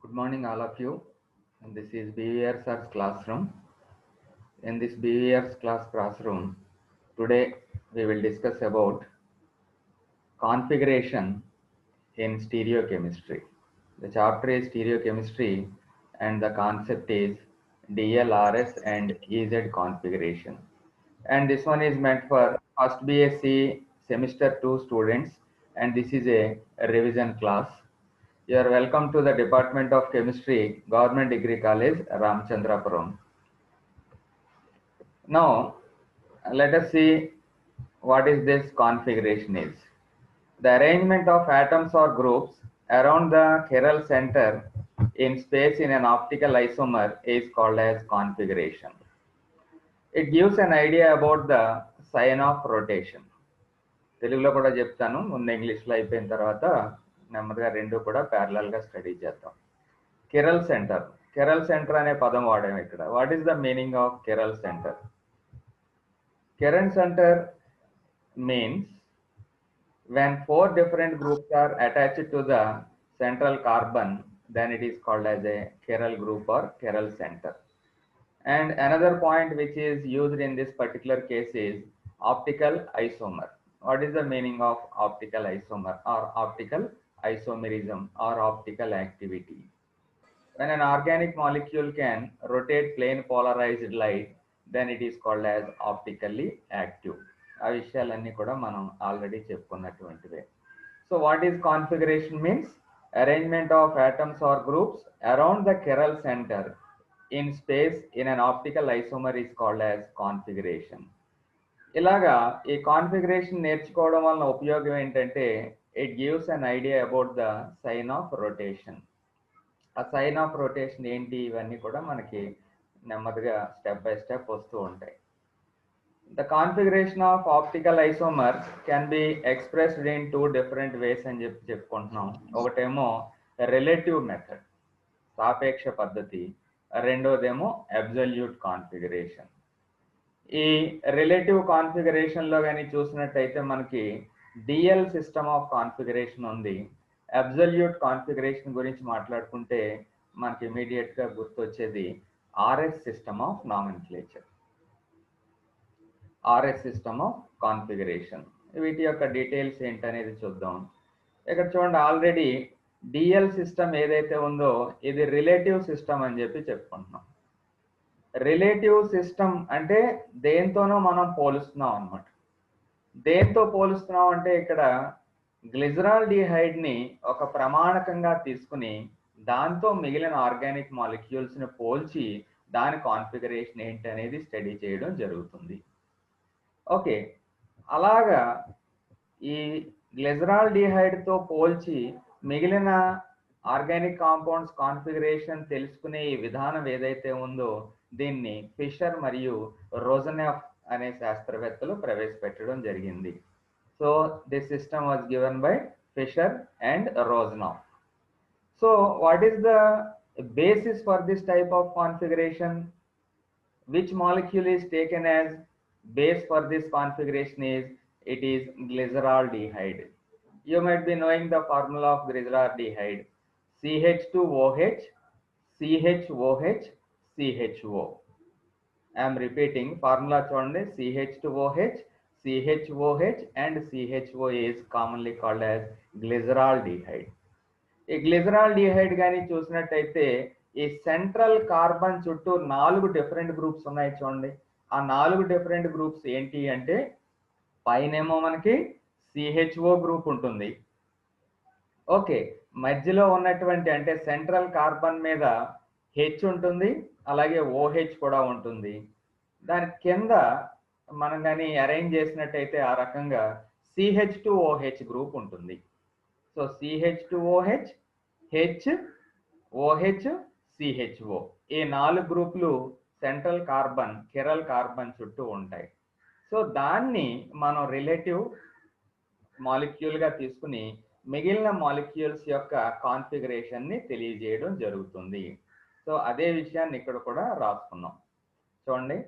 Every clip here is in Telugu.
Good morning, all of you. And this is BVR's classroom. In this BVR's classroom, today we will discuss about configuration in stereochemistry. The chapter is stereochemistry and the concept is DLRS and EZ configuration. And this one is meant for first BSc semester 2 students, and this is a revision class. You are welcome to the Department of Chemistry, Government Degree College, Ramchandrapuram. Now, let us see what is this configuration is. The arrangement of atoms or groups around the chiral center in space in an optical isomer is called as configuration. It gives an idea about the sign of rotation. తెలుగులో కూడా చెప్తాను, ముందు ఇంగ్లీష్లో అయిపోయిన తర్వాత నెమ్మదిగా రెండు కూడా ప్యారలల్గా స్టడీ చేద్దాం. కిరల్ సెంటర్ అనే పదం వాడాము ఇక్కడ. What is the meaning of chiral centre? Chiral centre means when 4 different groups are attached to the central carbon, then it is called as a chiral group or chiral center. And another point which is used in this particular case is optical isomer. What is the meaning of optical isomer or optical isomerism or optical activity? When an organic molecule can rotate plane polarized light, then it is called as optically active. ఆ విషయాలన్నీ కూడా మనం ఆల్రెడీ చెప్పుకున్నటువంటివే. So what is configuration means arrangement of atoms or groups around the chiral centre in space in an optical isomer is called as configuration. ఇలాగా ఈ కాన్ఫిగరేషన్ నేర్చుకోవడం వలన ఉపయోగం ఏంటంటే it gives an idea about the sign of rotation. ఆ సైన్ ఆఫ్ రొటేషన్ ఏంటి, ఇవన్నీ కూడా మనకి నెమ్మదిగా స్టెప్ బై స్టెప్ వస్తూ ఉంటాయి. The configuration of optical isomers can be expressed in 2 different ways అని చెప్పుకుంటున్నాం. ఒకటేమో రిలేటివ్ మెథడ్, సాపేక్ష పద్ధతి. రెండోదేమో అబ్సల్యూట్ కాన్ఫిగరేషన్. ఈ రిలేటివ్ కాన్ఫిగరేషన్లో కానీ చూసినట్టయితే మనకి డిఎల్ సిస్టమ్ ఆఫ్ కాన్ఫిగరేషన్ ఉంది. అబ్సల్యూట్ కాన్ఫిగరేషన్ గురించి మాట్లాడుకుంటే మనకి ఇమీడియట్గా గుర్తొచ్చేది RS system of nomenclature, RS system of configuration. వీటి యొక్క డీటెయిల్స్ ఏంటనేది చూద్దాం. ఇక్కడ చూడండి, ఆల్రెడీ డిఎల్ సిస్టమ్ ఏదైతే ఉందో ఇది రిలేటివ్ సిస్టమ్ అని చెప్పుకుంటున్నాం. రిలేటివ్ సిస్టమ్ అంటే దేంతోనో మనం పోలుస్తున్నాం అనమాట. దేంతో పోలుస్తున్నాం అంటే ఇక్కడ గ్లిజరాల్డిహైడ్ని ఒక ప్రమాణకంగా తీసుకుని దాంతో మిగిలిన ఆర్గానిక్ మాలిక్యూల్స్ని పోల్చి దాని కాన్ఫిగరేషన్ ఏంటి అనేది స్టడీ చేయడం జరుగుతుంది. ఓకే, అలాగా ఈ గ్లిజరాల్డిహైడ్తో పోల్చి మిగిలిన ఆర్గానిక్ కాంపౌండ్స్ కాన్ఫిగరేషన్ తెలుసుకునే ఈ విధానం ఏదైతే ఉందో దీన్ని ఫిషర్ మరియు రోజనెఫ్ అనే శాస్త్రవేత్తలు ప్రవేశపెట్టడం జరిగింది. So this system was given by Fischer and Rosanoff. So what is the basis for this type of configuration? Which molecule is taken as base for this configuration it is glyceraldehyde. You might be knowing the formula of glyceraldehyde: CH2OH, CHOH, CHO. I am repeating formula chudandi, CH2OH, CHOH and CHO is commonly called as glyceraldehyde. ఈ గ్లిజరాల్డిహైడ్ కానీ చూసినట్టయితే ఈ సెంట్రల్ కార్బన్ చుట్టూ 4 డిఫరెంట్ గ్రూప్స్ ఉన్నాయి చూడండి. ఆ 4 డిఫరెంట్ గ్రూప్స్ ఏంటి అంటే పైనేమో మనకి సిహెచ్ఓ గ్రూప్ ఉంటుంది. ఓకే, మధ్యలో ఉన్నటువంటి అంటే సెంట్రల్ కార్బన్ మీద హెచ్ ఉంటుంది, అలాగే ఓహెచ్ కూడా ఉంటుంది. దాని కింద మనం కానీ అరేంజ్ చేసినట్టయితే ఆ రకంగా CH2OH గ్రూప్ ఉంటుంది. So CH2OH, H, OH, CHO ఈ 4 గ్రూపులు సెంట్రల్ కార్బన్ చిరల్ కార్బన్ చుట్టూ ఉంటాయి. సో దాన్ని మనం రిలేటివ్ మాలిక్యూల్గా తీసుకుని మిగిలిన మాలిక్యూల్స్ యొక్క కాన్ఫిగరేషన్ని తెలియజేయడం జరుగుతుంది. సో అదే విషయాన్ని ఇక్కడ కూడా రాసుకున్నాం చూడండి.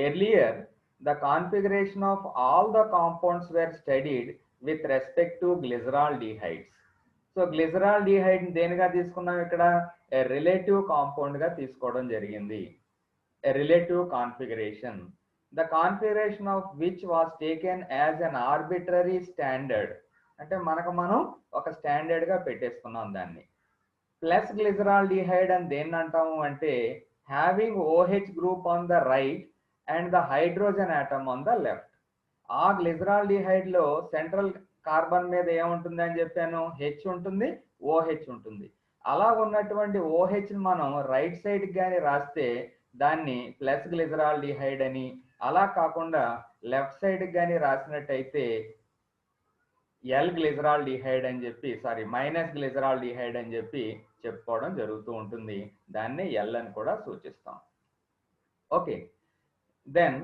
Earlier the configuration of all the compounds were studied with respect to glyceraldehydes. సో గ్లిజరాల్డిహైడ్ దేనిగా తీసుకున్నాం ఇక్కడ? ఏ రిలేటివ్ కాంపౌండ్ గా తీసుకోవడం జరిగింది. A relative configuration, the configuration of which was taken as an arbitrary standard. అంటే మనం ఒక స్టాండర్డ్ గా పెట్టేసుకున్నాం దాన్ని. ప్లస్ గ్లిజరాల్డిహైడ్ అని దేన్ని అంటాము అంటే having OH group on the right and the hydrogen atom on the left. ఆ గ్లిజరాల్డిహైడ్ లో సెంట్రల్ కార్బన్ మీద ఏముంటుంది అని చెప్పాను? H ఉంటుంది, OH ఉంటుంది. అలా ఉన్నటువంటి OH ని మనం రైట్ సైడ్ గాని రాస్తే దాన్ని ప్లస్ గ్లిజరాల్డిహైడ్ అని, అలా కాకుండా లెఫ్ట్ సైడ్ గాని రాసినట్టయితే ఎల్ గ్లిజరాల్డిహైడ్ అని చెప్పి, సారీ మైనస్ గ్లిజరాల్డిహైడ్ అని చెప్పి చెప్పుకోవడం జరుగుతూ ఉంటుంది. దాన్ని ఎల్ అని కూడా సూచిస్తాం. Okay, then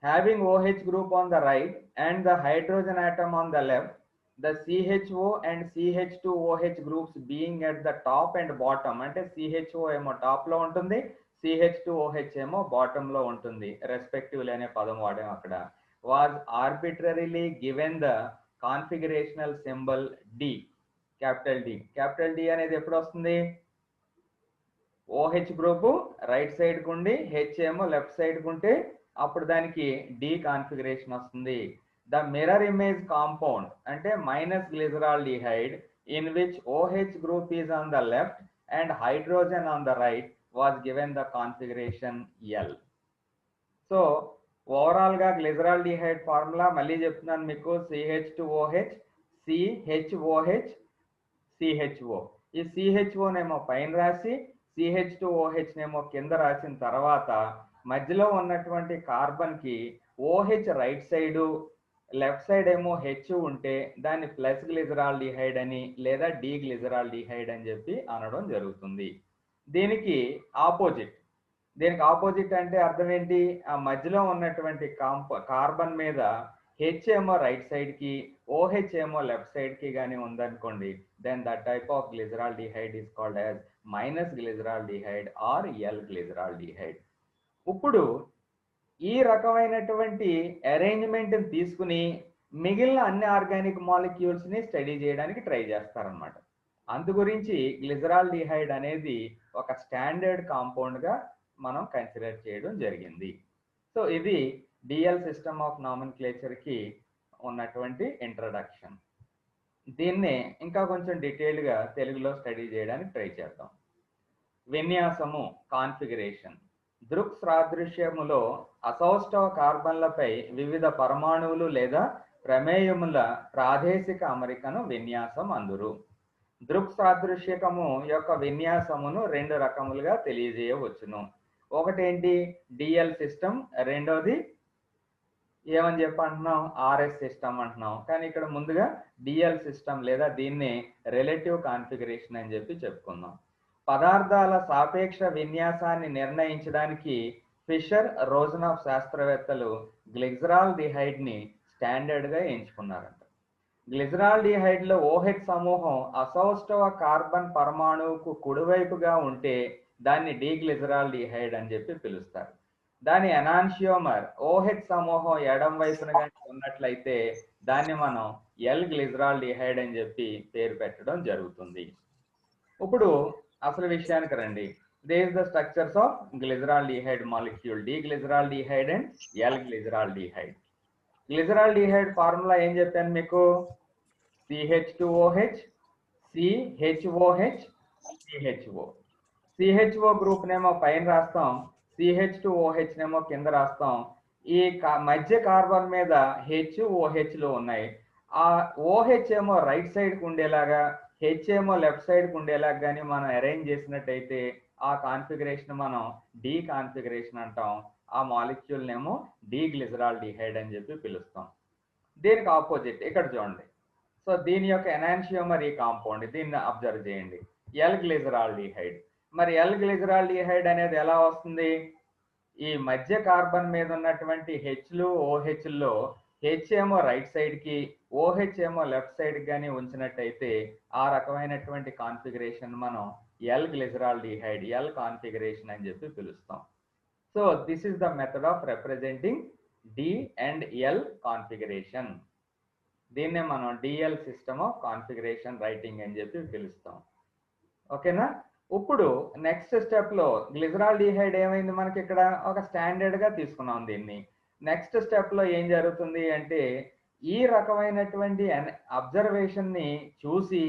having OH group on the right and the hydrogen atom on the left, the CHO and CH2OH groups being at the top and bottom, అంటే CHO ఏమో టాప్ లో ఉంటుంది, CH2OH ఏమో బాటమ్ లో ఉంటుంది రెస్పెక్టివ్లీ అనే పదం వాడాం అక్కడ. was arbitrarily given the configurational symbol D, capital D. Capital D అనేది ఎప్పుడు వస్తుంది? OH గ్రూప్ రైట్ సైడ్ కుండి, H ఏమో లెఫ్ట్ సైడ్ కుంటే అప్పుడు దానికి డి కాన్ఫిగరేషన్ వస్తుంది. ద మిర్రర్ ఇమేజ్ కాంపౌండ్ అంటే minus glyceraldehyde in which OH group is on the left and hydrogen on the right was given the configuration L. So overall గా గ్లిజరాల్డిహైడ్ ఫార్ములా మళ్ళీ చెప్తున్నాను మీకు. CH2OH, CHOH, CHO. ఈ CHO నేమో పైన రాసి CH2OH నేమో కింద రాసిన తర్వాత మధ్యలో ఉన్నటువంటి కార్బన్ కి OH right side, left side ఏమో H ఉంటే దాన్ని ప్లస్ గ్లిజరాల్డిహైడ్ అని లేదా డి గ్లిజరాల్డిహైడ్ అని చెప్పి అనడం జరుగుతుంది. దీనికి ఆపోజిట్ అంటే అర్థం ఏంటి? ఆ మధ్యలో ఉన్నటువంటి కార్బన్ మీద H ఏమో రైట్ సైడ్ కి, OH ఏమో లెఫ్ట్ సైడ్ కి గానీ ఉందనుకోండి, then that type of glyceraldehyde is called as minus glyceraldehyde or L glyceraldehyde. ఇప్పుడు ఈ రకమైనటువంటి అరేంజ్మెంట్ తీసుకుని మిగిలిన అన్ని ఆర్గానిక్ మాలిక్యూల్స్ ని స్టడీ చేయడానికి ట్రై చేస్తారనమాట. అందు గురించి గ్లిజరాల్డిహైడ్ అనేది ఒక స్టాండర్డ్ కాంపౌండ్ గా మనం కన్సిడర్ చేయడం జరిగింది. సో ఇది డిఎల్ సిస్టమ్ ఆఫ్ నామెన్క్లేచర్ కి ఉన్నటువంటి ఇంట్రడక్షన్. దీన్నే ఇంకా కొంచెం డీటెయిల్ గా తెలుగులో స్టడీ చేయడానికి ట్రై చేద్దాం. విన్యాసము, కాన్ఫిగరేషన్. దృక్ సాదృశ్యములో అసౌష్ఠవ కార్బన్లపై వివిధ పరమాణువులు లేదా ప్రమేయముల ప్రాదేశిక అమరికను విన్యాసం అందురు. దృక్ సాదృశ్యకము యొక్క విన్యాసమును రెండు రకములుగా తెలియజేయవచ్చును. ఒకటేంటి? డిఎల్ సిస్టమ్, రెండోది ఏమని చెప్పి అంటున్నాం? ఆర్ఎస్ సిస్టమ్ అంటున్నాం. కానీ ఇక్కడ ముందుగా డిఎల్ సిస్టమ్ లేదా దీన్ని రిలేటివ్ కాన్ఫిగరేషన్ అని చెప్పి చెప్పుకుందాం. పదార్థాల సాపేక్ష విన్యాసాన్ని నిర్ణయించడానికి ఫిషర్, రోజనాఫ్ శాస్త్రవేత్తలు గ్లిజరాల్డిహైడ్ ని స్టాండర్డ్ గా ఎంచుకున్నారంట. గ్లిజరాల్డిహైడ్ లో OH సమూహం అసౌష్ఠవ కార్బన్ పరమాణువుకు కుడివైపుగా ఉంటే దాన్ని డీగ్లిజరాల్డిహైడ్ అని చెప్పి పిలుస్తారు. దాని ఎనాన్షియోమర్ OH సమూహం ఎడం వైపున కానీ ఉన్నట్లయితే దాన్ని మనం ఎల్ గ్లిజరాల్డిహైడ్ అని చెప్పి పేరు పెట్టడం జరుగుతుంది. ఇప్పుడు అసలు విషయానికి రండి. These are the structures of glyceraldehyde molecule, D-glyceraldehyde and L-glyceraldehyde. Glyceraldehyde formula ఏం చెప్పాను మీకు? CH2OH, CHOH, CHO. CHO group నేమో పైన రాస్తాం, CH2OH నేమో కింద రాస్తాం. ఈ మధ్య కార్బన్ మీద HOH లు ఉన్నాయి. ఆ OH ఏమో రైట్ సైడ్ కు ఉండేలాగా, H ఏమో లెఫ్ట్ సైడ్ కు ఉండేలాగా కానీ మనం అరేంజ్ చేసినట్టయితే ఆ కాన్ఫిగరేషన్ మనం డి కాన్ఫిగరేషన్ అంటాం. ఆ మాలిక్యూల్ నేమో డీగ్లిజరాల్డిహైడ్ అని చెప్పి పిలుస్తాం. దీనికి ఆపోజిట్ ఇక్కడ చూడండి. సో దీని యొక్క ఎనాన్షియోమర్ ఈ కాంపౌండ్, దీన్ని అబ్జర్వ్ చేయండి, ఎల్ గ్లిజరాల్డిహైడ్. మరి ఎల్ గ్లిజరాల్డిహైడ్ అనేది ఎలా వస్తుంది? ఈ మధ్య కార్బన్ మీద ఉన్నటువంటి హెచ్లు ఓహెచ్ల్లో హెచ్ ఏమో రైట్ సైడ్ కి, ఓహెచ్ ఏమో లెఫ్ట్ సైడ్ గానీ ఉంచినట్టయితే ఆ రకమైనటువంటి కాన్ఫిగరేషన్ మనం ఎల్ గ్లిజరాల్డిహైడ్, ఎల్ కాన్ఫిగరేషన్ అని చెప్పి పిలుస్తాం. So this is the method of representing D and L configuration. దీన్నే మనం DL system of configuration writing అని చెప్పి పిలుస్తాం. ఓకేనా. ఇప్పుడు నెక్స్ట్ స్టెప్ లో గ్లిజరాల్డిహైడ్ ఏమైంది, మనకి ఇక్కడ ఒక స్టాండర్డ్ గా తీసుకున్నాం దీన్ని. నెక్స్ట్ స్టెప్ లో ఏం జరుగుతుంది అంటే ఈ రకమైనటువంటి అబ్జర్వేషన్ ని చూసి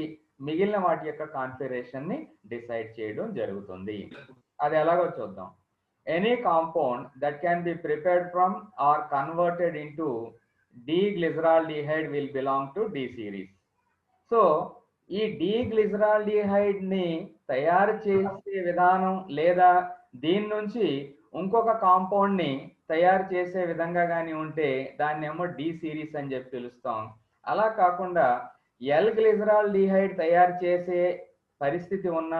మిగిలిన వాటి యొక్క కాన్ఫిగరేషన్ ని డిసైడ్ చేయడం జరుగుతుంది. అది ఎలాగో చూద్దాం. Any compound that can be prepared from or converted into D-glyceraldehyde will belong to D series. సో ఈ D-glyceraldehyde ని తయారు చేసే విధానం లేదా దీని నుంచి ఇంకొక కాంపౌండ్ ని తయారు చేసే విధంగా కానీ ఉంటే దాన్ని ఏమో D సిరీస్ అని చెప్పి పిలుస్తాం. అలా కాకుండా L-glyceraldehyde తయారు చేసే పరిస్థితి ఉన్న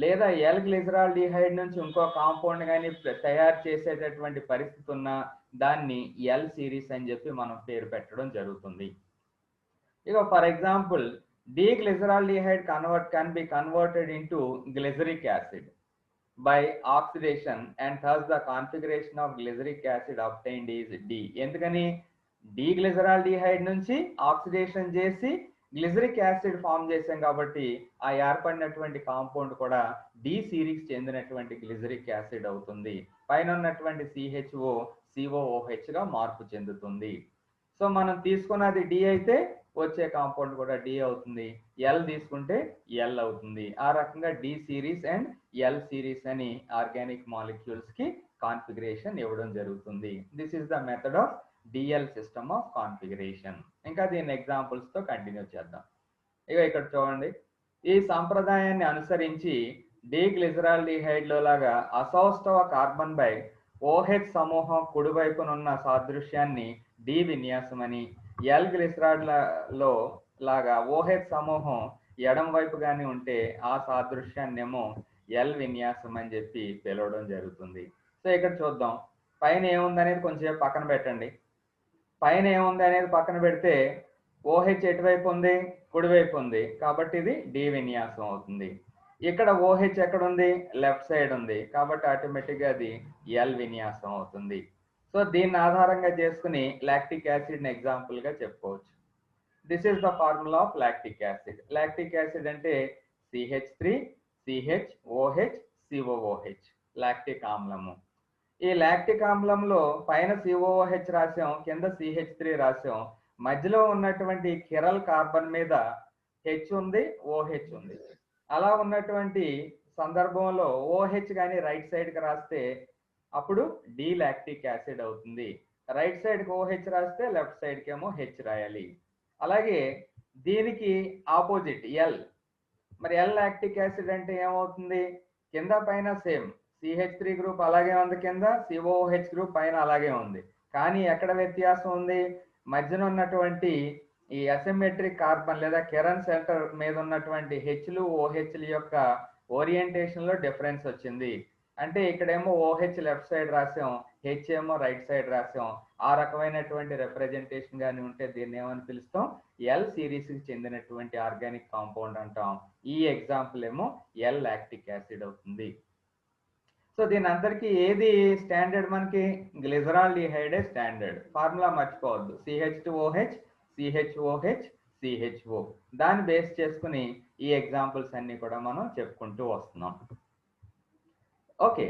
లేదా L-glyceraldehyde నుంచి ఇంకో కాంపౌండ్ కానీ తయారు చేసేటటువంటి పరిస్థితి ఉన్న దాన్ని L సిరీస్ అని చెప్పి మనం పేరు పెట్టడం జరుగుతుంది. ఇక for example D-glyceraldehyde can be converted into glyceric acid by oxidation and thus the configuration of glyceric acid obtained is D. ఎందుకని D-glyceraldehyde నుంచి ఆక్సిడేషన్ చేసి గ్లిజరిక్ యాసిడ్ ఫామ్ చేసాం కాబట్టి ఆ ఏర్పడినటువంటి కాంపౌండ్ కూడా D సిరీస్ చెందినటువంటి గ్లిజరిక్ యాసిడ్ అవుతుంది. పైన ఉన్నటువంటి CHO COOH గా మార్పు చెందుతుంది. సో మనం తీసుకున్నది D అయితే వచ్చే కాంపౌండ్ కూడా D అవుతుంది, L తీసుకుంటే L అవుతుంది. ఆ రకంగా D series and L series అని ఆర్గానిక్ మాలిక్యూల్స్ కి కాన్ఫిగరేషన్ ఇవ్వడం జరుగుతుంది. This is the method of DL system of configuration. ఇంకా దీని ఎగ్జాంపుల్స్ తో కంటిన్యూ చేద్దాం. ఇక ఇక్కడ చూడండి, ఈ సంప్రదాయాన్ని అనుసరించి D-glyceraldehyde లో లాగా అసౌష్టవ కార్బన్ బై OH సమూహం కుడివైపునున్న సాదృశ్యాన్ని D విన్యాసం అని, L-glyceride లో లాగా OH సమూహం ఎడం వైపు కానీ ఉంటే ఆ సాదృశ్యాన్ని ఏమో L విన్యాసం అని చెప్పి పిలవడం జరుగుతుంది. సో ఇక్కడ చూద్దాం, పైన ఏముంది అనేది కొంచెం పక్కన పెట్టండి. పైన ఏముంది అనేది పక్కన పెడితే OH ఎటువైపు ఉంది, కుడివైపు ఉంది కాబట్టి ఇది D విన్యాసం అవుతుంది. ఇక్కడ OH ఎక్కడ ఉంది, లెఫ్ట్ సైడ్ ఉంది కాబట్టి ఆటోమేటిక్ గా అది L విన్యాసం అవుతుంది. సో దీన్ని ఆధారంగా చేసుకుని లాక్టిక్ యాసిడ్ ని ఎగ్జాంపుల్ గా చెప్పుకోవచ్చు. This is the formula of lactic acid. Lactic acid అంటే CH3 CHOH COOH లాక్టిక్ ఆమ్లము. ఈ లాక్టిక్ ఆమ్లంలో పైన COOH రాసాం, కింద CH3 రాసాం, మధ్యలో ఉన్నటువంటి కిరల్ కార్బన్ మీద H ఉంది, OH ఉంది. అలా ఉన్నటువంటి సందర్భంలో OH కానీ రైట్ సైడ్ కి రాస్తే అప్పుడు D లాక్టిక్ యాసిడ్ అవుతుంది. రైట్ సైడ్ కి OH రాస్తే లెఫ్ట్ సైడ్ కి ఏమో H రాయాలి. అలాగే దీనికి ఆపోజిట్ L, మరి L లాక్టిక్ యాసిడ్ అంటే ఏమవుతుంది, కింద పైన సేమ్ CH3 గ్రూప్ అలాగే ఉంది, కింద COOH గ్రూప్ పైన అలాగే ఉంది. కానీ ఎక్కడ వ్యత్యాసం ఉంది, మధ్యన ఉన్నటువంటి ఈ అసిమెట్రిక్ కార్బన్ లేదా కెరన్ సెంటర్ మీద ఉన్నటువంటి హెచ్లు ఓహెచ్ల యొక్క ఓరియంటేషన్ లో డిఫరెన్స్ వచ్చింది. అంటే ఇక్కడేమో OH లెఫ్ట్ సైడ్ రాసాం, H ఏమో రైట్ సైడ్ రాసాం. ఆ రకమైనటువంటి రిప్రజెంటేషన్ గాని ఉంటే దీన్ని ఏమని పిలుస్తాం, L సిరీస్ కి చెందినటువంటి ఆర్గానిక్ కాంపౌండ్ అంటాం. ఈ ఎగ్జాంపుల్ ఏమో L లాక్టిక్ యాసిడ్ అవుతుంది. సో దీని అందరికీ ఏది స్టాండర్డ్, మనకి గ్లిజరాల్డిహైడే స్టాండర్డ్. ఫార్ములా మర్చిపోవద్దు, CH2OH CHOH CHO. దాన్ని బేస్ చేసుకుని ఈ ఎగ్జాంపుల్స్ అన్ని కూడా మనం చెప్పుకుంటూ వస్తున్నాం. ఓకే,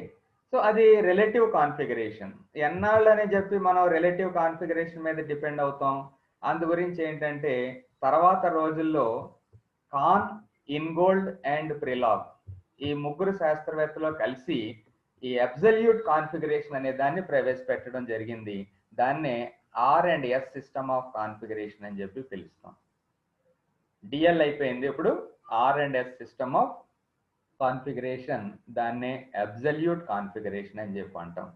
సో అది రిలేటివ్ కాన్ఫిగరేషన్. ఎన్నాళ్ళు అని చెప్పి మనం రిలేటివ్ కాన్ఫిగరేషన్ మీద డిపెండ్ అవుతాం. అందు గురించి ఏంటంటే తర్వాత రోజుల్లో కాన్, ఇన్గోల్డ్ అండ్ ప్రిలాగ్ ఈ ముగ్గురు శాస్త్రవేత్తలు కలిసి ఈ అబ్సల్యూట్ కాన్ఫిగరేషన్ అనే దాన్ని ప్రవేశపెట్టడం జరిగింది. దాన్నే R&S సిస్టమ్ ఆఫ్ కాన్ఫిగరేషన్ అని చెప్పి పిలుస్తాం. డిఎల్ అయిపోయింది, ఇప్పుడు R&S సిస్టమ్ ఆఫ్ కాన్ఫిగరేషన్, దాన్నే అబ్సల్యూట్ కాన్ఫిగరేషన్ అని చెప్పి అంటాం.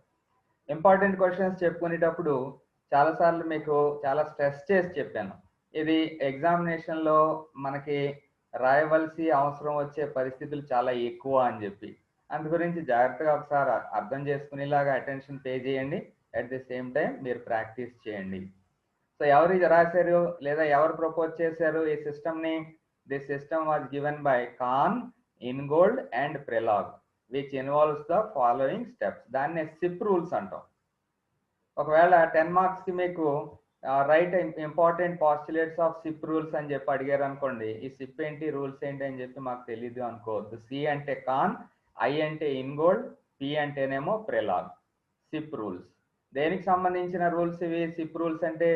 ఇంపార్టెంట్ క్వశ్చన్స్ చెప్పుకునేటప్పుడు చాలాసార్లు మీకు చాలా స్ట్రెస్ చేసి చెప్పాను, ఇది ఎగ్జామినేషన్ లో మనకి రాయవలసి అవసరం వచ్చే పరిస్థితులు చాలా ఎక్కువ అని చెప్పి. అందు గురించి జాగ్రత్తగా ఒకసారి అర్థం చేసుకునేలాగా అటెన్షన్ పే చేయండి. అట్ ది సేమ్ టైం మీరు ప్రాక్టీస్ చేయండి. సో ఎవరు రాశారు లేదా ఎవరు ప్రపోజ్ చేశారు ఈ సిస్టమ్ ని, this system was given by Cahn, Ingold and Prelog which involves the following steps. దాన్నే సిప్ రూల్స్ అంటాం. ఒకవేళ 10 మార్క్స్ కి మీకు write important postulates of CIP rules అని చెప్పి అడిగారు అనుకోండి, ఈ సిప్ ఏంటి రూల్స్ ఏంటి అని చెప్పి మాకు తెలీదు అనుకోవద్దు. సి అంటే కాన్, ఐ అంటే ఇన్గోల్డ్, పి అంటేనేమో ప్రెలాగ్. సిప్ రూల్స్ దేనికి సంబంధించిన రూల్స్ ఇవి? సిప్ రూల్స్ అంటే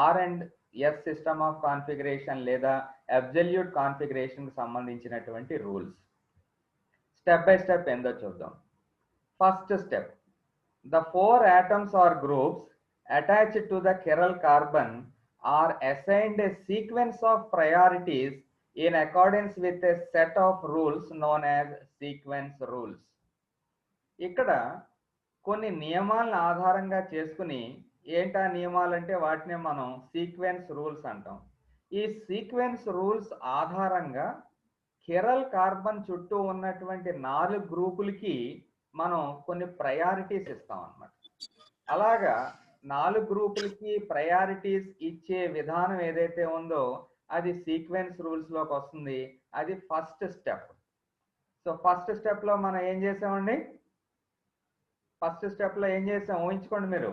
R and S system of configuration లేదా అబ్సల్యూట్ కాన్ఫిగరేషన్ కి సంబంధించినటువంటి రూల్స్. స్టెప్ బై స్టెప్ ఏందో చూద్దాం. First step, the 4 atoms or groups attached to the chiral carbon are assigned a sequence of priorities in accordance with a set of rules known as sequence rules. ఇక్కడ కొన్ని నియమాలను ఆధారంగా చేసుకుని, ఏంటా నియమాలంటే వాటినే మనం సీక్వెన్స్ రూల్స్ అంటాం. ఈ సీక్వెన్స్ రూల్స్ ఆధారంగా కిరల్ కార్బన్ చుట్టూ ఉన్నటువంటి 4 గ్రూపులకి మనం కొన్ని ప్రయారిటీస్ ఇస్తాం అన్నమాట. అలాగా 4 గ్రూపులకి ప్రయారిటీస్ ఇచ్చే విధానం ఏదైతే ఉందో అది సీక్వెన్స్ రూల్స్ లోకి వస్తుంది. అది first step. So first step లో మనం ఏం చేసామండి? ఫస్ట్ స్టెప్ లో ఏం చేసాం ఊహించుకోండి మీరు.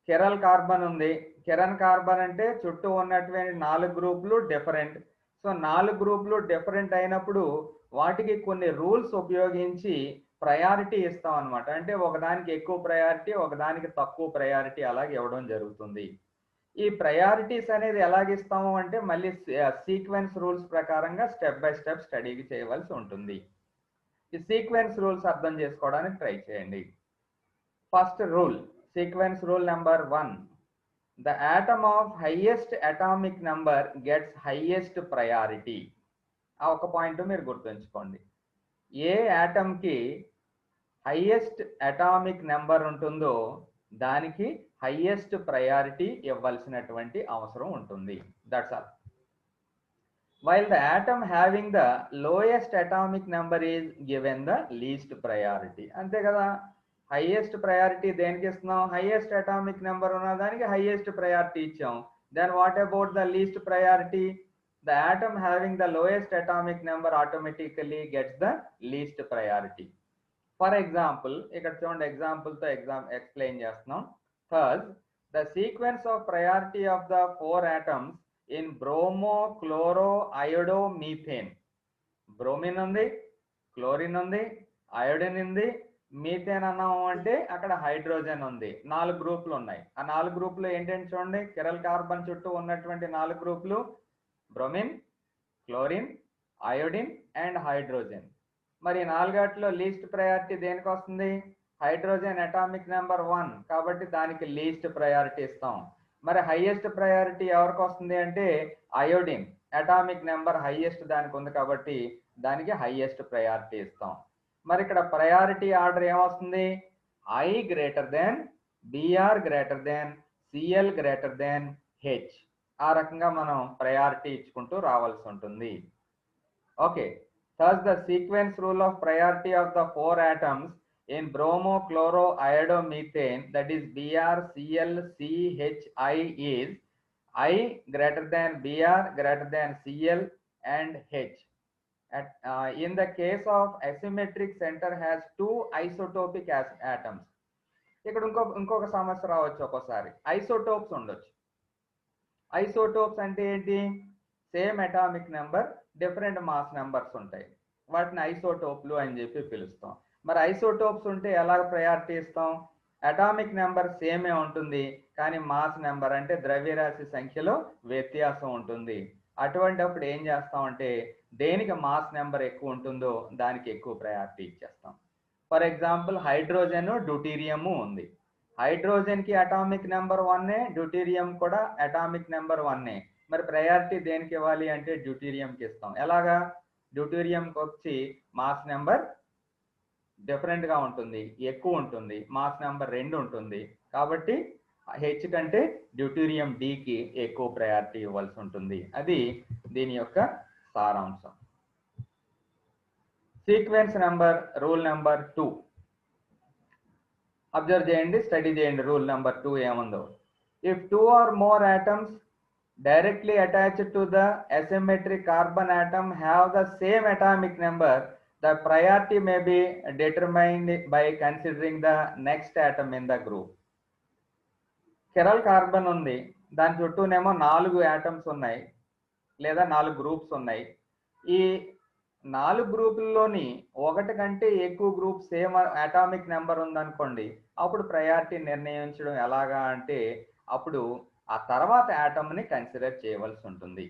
కిరల్ కార్బన్ ఉంది. కిరల్ కార్బన్ అంటే చుట్టూ ఉన్నటువంటి 4 గ్రూపులు డిఫరెంట్. సో 4 గ్రూపులు డిఫరెంట్ అయినప్పుడు వాటికి కొన్ని రూల్స్ ఉపయోగించి ప్రయారిటీ ఇస్తాం అనమాట. అంటే ఒకదానికి ఎక్కువ ప్రయారిటీ, ఒకదానికి తక్కువ ప్రయారిటీ అలాగే ఇవ్వడం జరుగుతుంది. ఈ ప్రయారిటీస్ అనేది ఎలాగిస్తాము అంటే మళ్ళీ సీక్వెన్స్ రూల్స్ ప్రకారంగా స్టెప్ బై స్టెప్ స్టడీ చేయవలసి ఉంటుంది. ఈ సీక్వెన్స్ రూల్స్ అర్థం చేసుకోవడానికి ట్రై చేయండి. First rule, sequence rule number 1, the atom of highest atomic number gets highest priority. ఆ ఒక పాయింట్ మీరు గుర్తుంచుకోండి. ఏ ఆటమ్ కి హైయెస్ట్ అటామిక్ నెంబర్ ఉంటుందో దానికి హైయెస్ట్ ప్రయారిటీ ఇవ్వాల్సినటువంటి అవసరం ఉంటుంది. That's all. While the atom having the lowest atomic number is given the least priority. అంతే కదా, హైయెస్ట్ ప్రయారిటీ దేనికి ఇస్తున్నాం? హైయెస్ట్ అటామిక్ నెంబర్ ఉన్న దానికి హైయెస్ట్ ప్రయారిటీ ఇచ్చాం. Then what about the least priority? The atom having the lowest atomic number automatically gets the least priority. For example, ఇక్కడ చూడండి ఎగ్జాంపుల్ తో ఎక్స్ప్లెయిన్ చేస్తున్నాం. Thus, the sequence of priority of the 4 atoms in bromo, chloro, iodo, methane. Bromine ఉంది, క్లోరిన్ ఉంది, అయోడిన్ ఉంది, మీథేన్ అన్నాము అంటే అక్కడ హైడ్రోజన్ ఉంది. 4 గ్రూపులు ఉన్నాయి. ఆ 4 గ్రూపులు ఏంటంటే చూడండి, కిరల్ కార్బన్ చుట్టూ ఉన్నటువంటి 4 గ్రూపులు bromine, chlorine, iodine and hydrogen. మరి 4 లీస్ట్ ప్రయారిటీ దేనికి వస్తుంది? హైడ్రోజన్ అటామిక్ నెంబర్ 1 కాబట్టి దానికి లీస్ట్ ప్రయారిటీ ఇస్తాం. మరి హైయెస్ట్ ప్రయారిటీ ఎవరికి వస్తుంది అంటే అయోడిన్, అటామిక్ నెంబర్ హైయెస్ట్ దానికి ఉంది కాబట్టి దానికి హైయెస్ట్ ప్రయారిటీ ఇస్తాం. మరి ఇక్కడ ప్రయారిటీ ఆర్డర్ ఏమొస్తుంది? I greater than, Br greater than, Cl greater than H. ఆ రకంగా మనం ప్రయారిటీ ఇచ్చుకుంటూ రావాల్సి ఉంటుంది. Okay, thus the sequence rule of priority of the 4 atoms in bromo, chloro, iodo, methane, that is Br, Cl, C, H, I is I greater than Br greater than Cl and H. In the case of asymmetric center has 2 isotopic atoms. ఇక్కడ ఇంకొక సమస్య రావచ్చు. ఒక్కోసారి ఐసోటోప్స్ ఉండొచ్చు. ఐసోటోప్స్ అంటే ఏంటి? Same atomic number different mass numbers ఉంటాయి. వాటిని ఐసోటోప్లు అని చెప్పి పిలుస్తాం. మరి ఐసోటోప్స్ ఉంటే ఎలా ప్రయారిటీ ఇస్తాం? అటామిక్ నెంబర్ సేమే ఉంటుంది కానీ మాస్ నెంబర్ అంటే ద్రవ్యరాశి సంఖ్యలో వ్యత్యాసం ఉంటుంది. అటువంటి అప్పుడు ఏం చేస్తామంటే దేనికి మాస్ నెంబర్ ఎక్కువ ఉంటుందో దానికి ఎక్కువ ప్రయారిటీ ఇచ్చేస్తాం. ఫర్ ఎగ్జాంపుల్ హైడ్రోజన్, డ్యూటీరియం ఉంది. హైడ్రోజన్ కి అటామిక్ నెంబర్ 1, డ్యూటీరియం కూడా అటామిక్ నెంబర్ 1. మరి ప్రయారిటీ దేనికి ఇవ్వాలి అంటే డ్యూటీరియంకి ఇస్తాం. ఎలాగా? డ్యూటీరియంకి వచ్చి మాస్ నెంబర్ డిఫరెంట్ గా ఉంటుంది, ఎక్కువ ఉంటుంది, మాస్ నెంబర్ 2 ఉంటుంది కాబట్టి హెచ్ కంటే డ్యూటీరియం డికి ఎక్కువ ప్రయారిటీ ఇవ్వాల్సి ఉంటుంది. అది దీని యొక్క సారాంశం. Sequence number rule number 2 observe చేయండి, స్టడీ చేయండి. రూల్ నెంబర్ 2 ఏముందో? If 2 or more atoms directly attached to the asymmetric carbon atom have the same atomic number, the priority may be determined by considering the next atom in the group. Chiral carbon ఉంది, దాని చుట్టూనేమో 4 యాటమ్స్ ఉన్నాయి లేదా 4 గ్రూప్స్ ఉన్నాయి. ఈ 4 గ్రూపుల్లోని ఒకటి కంటే ఎక్కువ గ్రూప్ సేమ్ అటామిక్ నెంబర్ ఉందనుకోండి, అప్పుడు ప్రయారిటీ నిర్ణయించడం ఎలాగా అంటే అప్పుడు ఆ తర్వాత యాటమ్ని కన్సిడర్ చేయవలసి ఉంటుంది.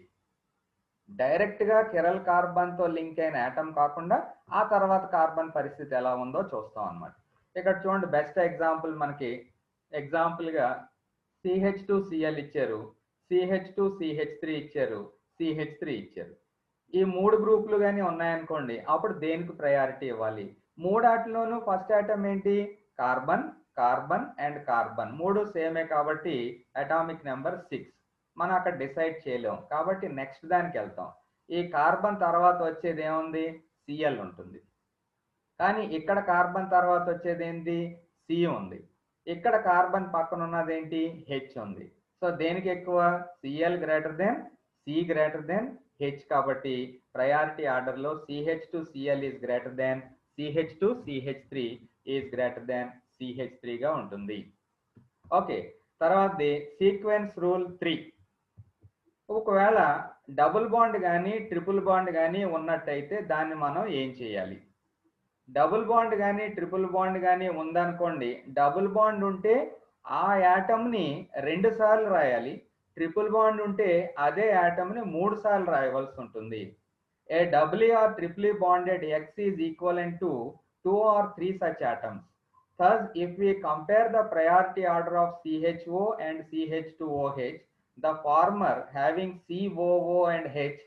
డైరెక్ట్గా కిరల్ కార్బన్తో లింక్ అయిన యాటమ్ కాకుండా ఆ తర్వాత కార్బన్ పరిస్థితి ఎలా ఉందో చూస్తాం అన్నమాట. ఇక్కడ చూడండి, బెస్ట్ ఎగ్జాంపుల్ మనకి ఎగ్జాంపుల్గా CH2Cl ఇచ్చారు, CH2CH3 ఇచ్చారు, CH3 ఇచ్చారు. ఈ 3 గ్రూపులు కానీ ఉన్నాయనుకోండి, అప్పుడు దేనికి ప్రయారిటీ ఇవ్వాలి? మూడాటిలోనూ ఫస్ట్ ఆటమ్ ఏంటి? కార్బన్, కార్బన్ అండ్ కార్బన్, 3 సేమే కాబట్టి అటామిక్ నెంబర్ 6. మనం అక్కడ డిసైడ్ చేయలేం కాబట్టి నెక్స్ట్ దానికి వెళ్తాం. ఈ కార్బన్ తర్వాత వచ్చేది ఏముంది? Cl ఉంటుంది. కానీ ఇక్కడ కార్బన్ తర్వాత వచ్చేది ఏంటి? C ఉంది. ఇక్కడ కార్బన్ పక్కన ఉన్నది ఏంటి? H ఉంది. సో దేనికి ఎక్కువ? Cl greater than C greater than H కాబట్టి ప్రయారిటీ ఆర్డర్లో CH2Cl is greater than CH2CH3 is greater than CH3గా ఉంటుంది. ఓకే, తర్వాతది సీక్వెన్స్ రూల్ 3. ఒకవేళ డబుల్ బాండ్ కానీ ట్రిపుల్ బాండ్ కానీ ఉన్నట్టయితే దాన్ని మనం ఏం చేయాలి? డబుల్ బాండ్ కానీ ట్రిపుల్ బాండ్ కానీ ఉందనుకోండి, డబుల్ బాండ్ ఉంటే ఆ యాటమ్ని 2 సార్లు రాయాలి, ట్రిపుల్ బాండ్ ఉంటే అదే యాటమ్ని 3 సార్లు రాయవలసి ఉంటుంది. A doubly or triply bonded X is equivalent to 2 or 3 such atoms. Thus, if we compare the priority order of CHO and CH2OH, the former having COO and H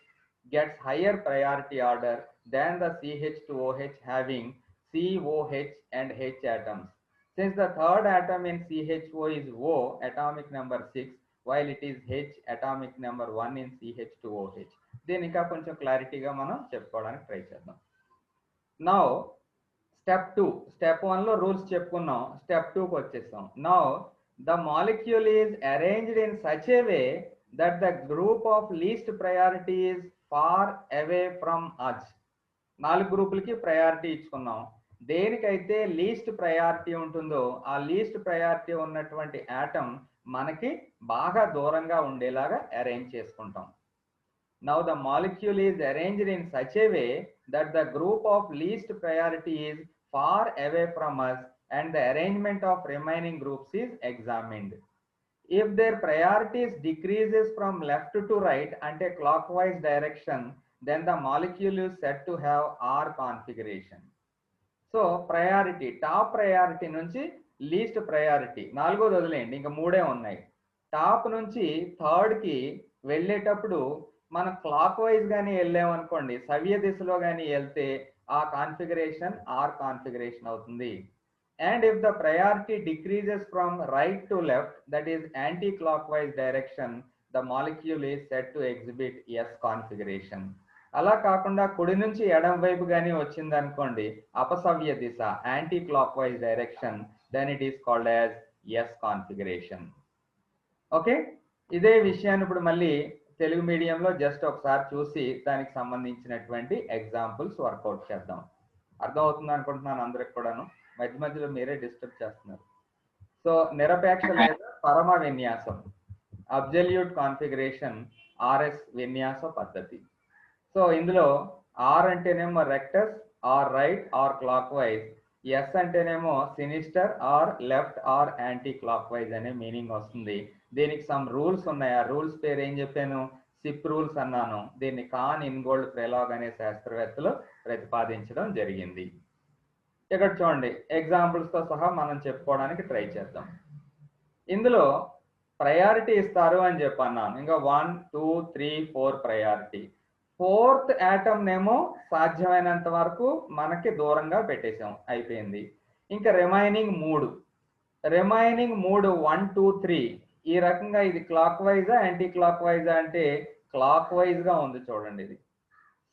gets higher priority order than the CH2OH having COH and H atoms. Since the third atom in CHO is O, atomic number 6, while it is H, atomic number 1 in CH2OH. దీని ఇంకా కొంచెం క్లారిటీగా మనం చెప్పుకోవడానికి ట్రై చేద్దాం. Now step 2. స్టెప్ 1లో రూల్స్ చెప్పుకున్నాం, స్టెప్ 2కి వచ్చేసాం. Now the molecule is arranged in such a way that the group of least priority is far away from us. 4 గ్రూపులకి ప్రయారిటీ ఇచ్చుకున్నాం. దేనికైతే లీస్ట్ ప్రయారిటీ ఉంటుందో ఆ లీస్ట్ ప్రయారిటీ ఉన్నటువంటి యాటమ్ మనకి బాగా దూరంగా ఉండేలాగా అరేంజ్ చేసుకుంటాం. Now the molecule is arranged in such a way that the group of least priority is far away from us and the arrangement of remaining groups is examined. If their priorities decreases from left to right and a clockwise direction, then the molecule is said to have R configuration. So priority, top priority నుంచి least priority, 4వ వదిలేయండి, ఇంకా 3 ఉన్నాయి. టాప్ నుంచి 3rdకి వెళ్ళేటప్పుడు మనం క్లాక్ వైజ్ కానీ వెళ్ళామనుకోండి, సవ్య దిశలో కానీ వెళ్తే ఆ కాన్ఫిగరేషన్ R కాన్ఫిగరేషన్ అవుతుంది. And if the priority decreases from right to left, that is anti-clockwise direction, the molecule is said to exhibit S configuration. అలా కాకుండా కుడి నుంచి ఎడమ వైపు కానీ వచ్చింది అనుకోండి, అపసవ్య దిశ, anti clockwise direction, then it is called as S configuration. Okay, ఇదే విషయాన్ని ఇప్పుడు మళ్ళీ తెలుగు మీడియంలో జస్ట్ ఒకసారి చూసి దానికి సంబంధించినటువంటి ఎగ్జాంపుల్స్ వర్కౌట్ చేద్దాం. అర్థమవుతుంది అనుకుంటున్నాను అందరికి కూడాను. మధ్య మధ్యలో మీరే డిస్టర్బ్ చేస్తున్నారు. సో నిరపేక్ష లేదా పరమ విన్యాసం, అబ్జల్యూట్ కాన్ఫిగరేషన్, RS విన్యాస పద్ధతి. సో ఇందులో R అంటేనేమో rectus or right or clockwise, S అంటేనేమో sinister or left or anticlockwise అనే మీనింగ్ వస్తుంది. దీనికి సమ్ రూల్స్ ఉన్నాయి. ఆ రూల్స్ పేరు ఏం చెప్పాను? సిప్ రూల్స్ అన్నాను. దీన్ని కాన్ ఇన్గోల్డ్ ప్రెలాగ్ అనే శాస్త్రవేత్తలు ప్రతిపాదించడం జరిగింది. ఇక్కడ చూడండి, ఎగ్జాంపుల్స్తో సహా మనం చెప్పుకోవడానికి ట్రై చేద్దాం. ఇందులో ప్రయారిటీ ఇస్తారు అని చెప్పన్నాను. ఇంకా 1, 2, 3, 4 ప్రయారిటీ. 4th యాటమ్ నేమో సాధ్యమైనంత వరకు మనకి దూరంగా పెట్టేసాం, అయిపోయింది. ఇంకా రిమైనింగ్ 3, 1, 2, 3 ఈ రకంగా ఇది క్లాక్ వైజా యాంటీ క్లాక్ వైజా అంటే క్లాక్ వైజ్గా ఉంది చూడండి, ఇది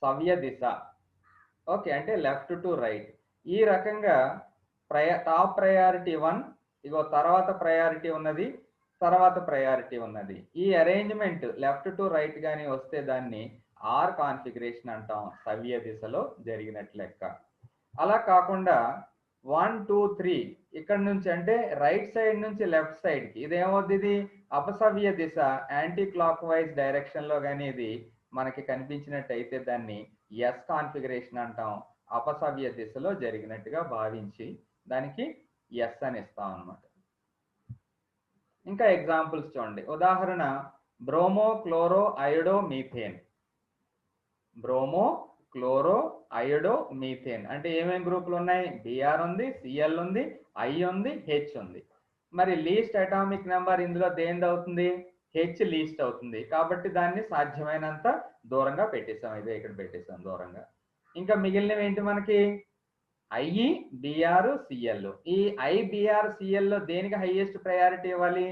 సవ్య దిశ. ఓకే, అంటే లెఫ్ట్ టు రైట్. ఈ రకంగా టాప్ ప్రయారిటీ 1, ఇగో తర్వాత ప్రయారిటీ ఉన్నది, తర్వాత ప్రయారిటీ ఉన్నది. ఈ అరేంజ్మెంట్ లెఫ్ట్ టు రైట్ కానీ వస్తే దాన్ని R కాన్ఫిగరేషన్ అంటాం, సవ్య దిశలో జరిగినట్లు లెక్క. అలా కాకుండా 1 2 3 ఇక్కడ నుంచి అంటే రైట్ సైడ్ నుంచి లెఫ్ట్ సైడ్ కి ఇదేమవుద్ది, ఇది అపసవ్య దిశ, యాంటీ క్లాక్ వైజ్ డైరెక్షన్ లో కానీ ఇది మనకి కనిపించినట్టయితే దాన్ని ఎస్ కాన్ఫిగరేషన్ అంటాం. అపసవ్య దిశలో జరిగినట్టుగా భావించి దానికి ఎస్ అని ఇస్తాం అన్నమాట. ఇంకా ఎగ్జాంపుల్స్ చూడండి. ఉదాహరణ bromo chloro iodo methane. Bromo chloro iodo methane అంటే ఏమేమి గ్రూపులు ఉన్నాయి? బిఆర్ ఉంది, సిఎల్ ఉంది, ఐ ఉంది, హెచ్ ఉంది. మరి లీస్ట్ అటామిక్ నెంబర్ ఇందులో దేనిది అవుతుంది? హెచ్ లీస్ట్ అవుతుంది. కాబట్టి దాన్ని సాధ్యమైనంత దూరంగా పెట్టేసాం. ఇదే ఇక్కడ పెట్టేసాం దూరంగా. ఇంకా మిగిలినవి ఏంటి మనకి? I, BR, CL. ఈ ఐ, బిఆర్, సిఎల్ లో దేనికి హైయెస్ట్ ప్రయారిటీ ఇవ్వాలి?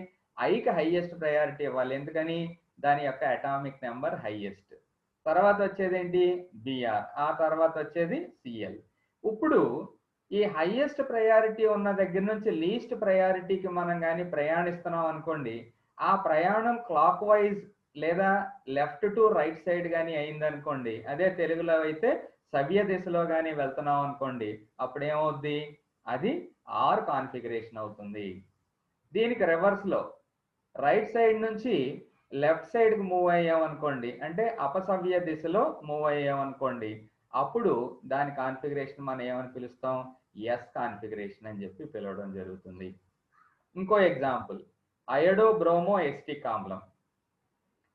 ఐకి హైయెస్ట్ ప్రయారిటీ ఇవ్వాలి. ఎందుకని? దాని యొక్క అటామిక్ నెంబర్ హైయెస్ట్. తర్వాత వచ్చేది ఏంటి? బిఆర్. ఆ తర్వాత వచ్చేది సిఎల్. ఇప్పుడు ఈ హైయెస్ట్ ప్రయారిటీ ఉన్న దగ్గర నుంచి లీస్ట్ ప్రయారిటీకి మనం కానీ ప్రయాణిస్తున్నాం అనుకోండి, ఆ ప్రయాణం క్లాక్ వైజ్ లేదా లెఫ్ట్ టు రైట్ సైడ్ కానీ అయిందనుకోండి, అదే తెలుగులో అయితే సవ్య దిశలో కానీ వెళ్తున్నాం అనుకోండి, అప్పుడు ఏమవుద్ది? అది ఆర్ కాన్ఫిగరేషన్ అవుతుంది. దీనికి రివర్స్ లో రైట్ సైడ్ నుంచి లెఫ్ట్ సైడ్ కి మూవ్ అయ్యాం అనుకోండి, అంటే అపసవ్య దిశలో మూవ్ అయ్యాం అనుకోండి, అప్పుడు దాని కాన్ఫిగరేషన్ మనం ఏమని పిలుస్తాం? ఎస్ కాన్ఫిగరేషన్ అని చెప్పి పిలవడం జరుగుతుంది. ఇంకో ఎగ్జాంపుల్ అయోడో బ్రోమో ఎసిటిక్ ఆమ్లం.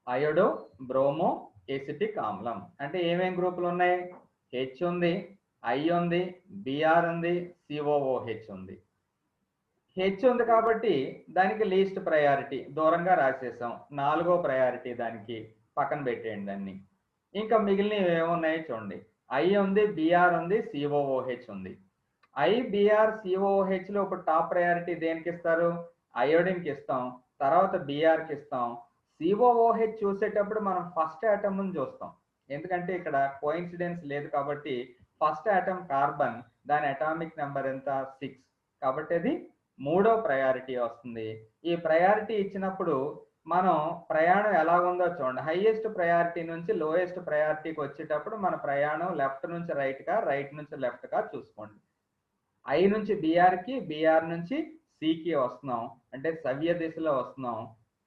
అయోడో బ్రోమో ఎసిటిక్ ఆమ్లం అంటే ఏమేం గ్రూపులు ఉన్నాయి? హెచ్ ఉంది, ఐ ఉంది, బిఆర్ ఉంది, సిఓఓహెచ్ ఉంది. హెచ్ ఉంది కాబట్టి దానికి లీస్ట్ ప్రయారిటీ దూరంగా రాసేసాం. 4వ ప్రయారిటీ దానికి పక్కన పెట్టేయండి దాన్ని. ఇంకా మిగిలినవి ఏమున్నాయి చూడండి. ఐ ఉంది, బిఆర్ ఉంది, సిఓఓహెచ్ ఉంది. ఐ, బిఆర్, సిఓఓహెచ్ లో ఇప్పుడు టాప్ ప్రయారిటీ దేనికి ఇస్తారు? అయోడిన్కి ఇస్తాం, తర్వాత బిఆర్కి ఇస్తాం. సిఓఓహెచ్ చూసేటప్పుడు మనం ఫస్ట్ ఆటమ్ చూస్తాం, ఎందుకంటే ఇక్కడ కోఇన్సిడెన్స్ లేదు కాబట్టి. ఫస్ట్ ఆటమ్ కార్బన్, దాని అటామిక్ నెంబర్ ఎంత? 6. కాబట్టి అది 3వ ప్రయారిటీ వస్తుంది. ఈ ప్రయారిటీ ఇచ్చినప్పుడు మనం ప్రయాణం ఎలా ఉందో చూడండి. హైయెస్ట్ ప్రయారిటీ నుంచి లోయెస్ట్ ప్రయారిటీకి వచ్చేటప్పుడు మన ప్రయాణం లెఫ్ట్ నుంచి రైట్ గా, రైట్ నుంచి లెఫ్ట్ గా చూసుకోండి. ఐ నుంచి బిఆర్కి, బిఆర్ నుంచి సికి వస్తున్నాం, అంటే సవ్య దిశలో వస్తున్నాం.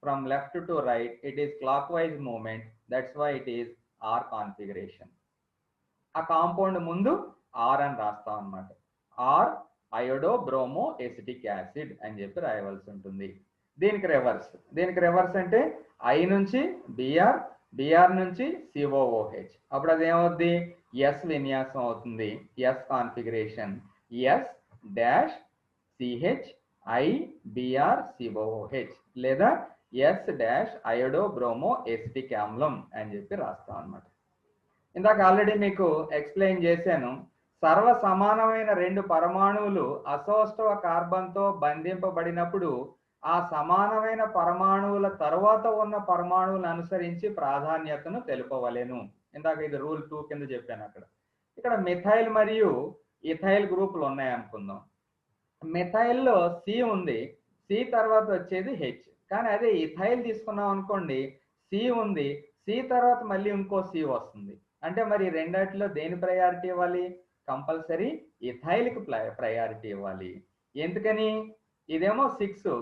From left to right it is clockwise movement, that's why it is R configuration. ఆ కాంపౌండ్ ముందు ఆర్ అని రాస్తాం అన్నమాట. R iodo bromo acetic acid అని చెప్పి రాయవలసి ఉంటుంది. దీనికి రివర్స్ అంటే ఐ నుంచి బిఆర్, బిఆర్ నుంచి సిఓఓహెచ్. అప్పుడు అదేమవుద్ది? ఎస్ విన్యాసం అవుతుంది. S configuration S dash CH I Br COOH లేదా S dash iodo bromo acetic ఆమ్లం అని చెప్పి రాస్తాం అన్నమాట. ఇందాక ఆల్రెడీ మీకు ఎక్స్ప్లెయిన్ చేశాను. సర్వ సమానమైన 2 పరమాణువులు అసౌష్ఠవ కార్బన్తో బంధింపబడినప్పుడు ఆ సమానమైన పరమాణువుల తరువాత ఉన్న పరమాణువులను అనుసరించి ప్రాధాన్యతను తెలుపవలెను. ఇందాక ఇది రూల్ 2 కింద చెప్పాను. ఇక్కడ మిథైల్ మరియు ఇథైల్ గ్రూపులు ఉన్నాయి అనుకుందాం. మిథైల్లో సి ఉంది, సి తర్వాత వచ్చేది హెచ్. కానీ అదే ఇథైల్ తీసుకున్నాం అనుకోండి, సి ఉంది, సి తర్వాత మళ్ళీ ఇంకో సి వస్తుంది. అంటే మరి రెండాటిలో దేని ప్రయారిటీ ఇవ్వాలి? కంపల్సరీ ఇథైల్కి ప్రయారిటీ ఇవ్వాలి. ఎందుకని? ఇదేమో 6,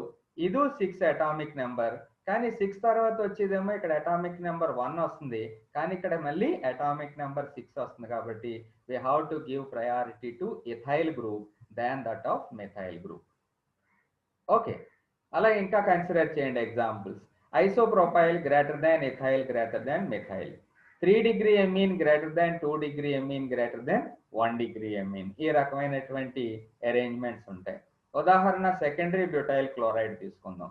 ఇది 6 అటామిక్ నెంబర్, కానీ 6 తర్వాత వచ్చేదేమో ఇక్కడ అటామిక్ నెంబర్ 1 వస్తుంది, కానీ ఇక్కడ మళ్ళీ అటామిక్ నెంబర్ 6 వస్తుంది. కాబట్టి we have to give priority to ethyl group than that of methyl group. Okay, అలా ఇంకా కన్సిడర్ చేయండి examples. Isopropyl greater than ethyl greater than methyl, 3 degree amine greater than 2 degree amine greater than 1 degree amine. ఈ రకమైనటువంటి అరేంజ్మెంట్స్ ఉంటాయి. ఉదాహరణ సెకండరీ బ్యూటైల్ క్లోరైడ్ తీసుకుందాం.